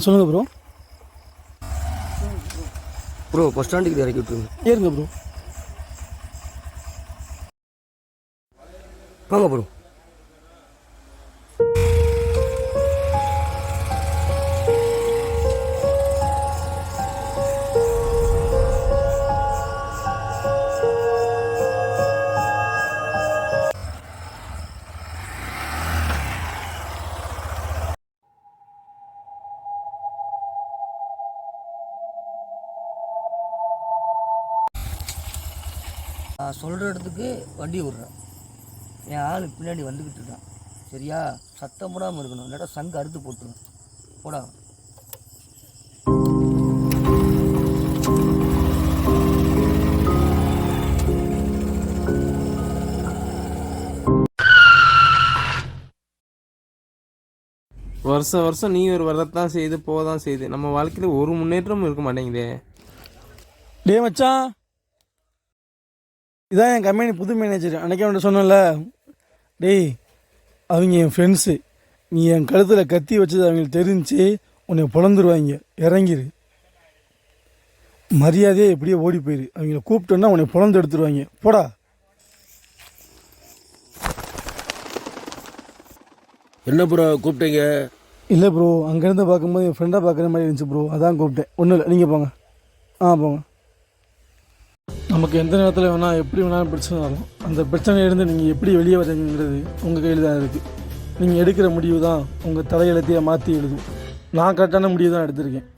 சொல்லுங்கள் bro. Bro bus ஸ்டாண்டுக்கு இறக்கி விட்டுருங்க. ஏறுங்க ப்ரோ. வாங்க ப்ரோ. நான் சொல்கிற இடத்துக்கு வண்டி விட்றேன். என் ஆள் பின்னாடி வந்துக்கிட்டு இருக்கான். சரியா? சத்தம் போடாமல் இருக்கணும், இல்லாட்டா சங்கு அறுத்து போட்டுருவேன். போடா. வருஷம் வருஷம் நீ ஒரு வரத்தான் செய்து போதான் செய்யுது. நம்ம வாழ்க்கையில் ஒரு முன்னேற்றமும் இருக்க மாட்டேங்குதே. டே மச்சான், இதான் என் கம்பெனி புது மேனேஜர். அன்றைக்கே அவன்கிட்ட சொன்னல, டேய் அவங்க என் ஃப்ரெண்ட்ஸு, நீ என் கழுத்தில் கத்தி வச்சது அவங்களுக்கு தெரிஞ்சு உன்னை பொழந்துருவாங்க. இறங்கிரு, மரியாதையே எப்படியோ ஓடி போயிரு. அவங்கள கூப்பிட்டோன்னா உன்னை பொழந்து எடுத்துருவாங்க. போடா. என்ன ப்ரோ கூப்பிட்டீங்க? இல்லை ப்ரோ, அங்கேருந்து பார்க்கும்போது என் ஃப்ரெண்டாக பார்க்குற மாதிரி இருந்துச்சு ப்ரோ, அதான் கூப்பிட்டேன். ஒன்றும் இல்லை, நீங்கள் போங்க. போங்க. நமக்கு எந்த நேரத்தில் வேணால் எப்படி வேணாலும் பிரச்சனை வரும். அந்த பிரச்சனையிலேருந்து நீங்கள் எப்படி வெளியே வரீங்கிறது உங்கள் கையில் தான் இருக்குது. நீங்கள் எடுக்கிற முடிவு தான் உங்கள் தலையெழுத்தையை மாற்றி எழுதும். நான் கரெக்டான முடிவு தான் எடுத்திருக்கேன்.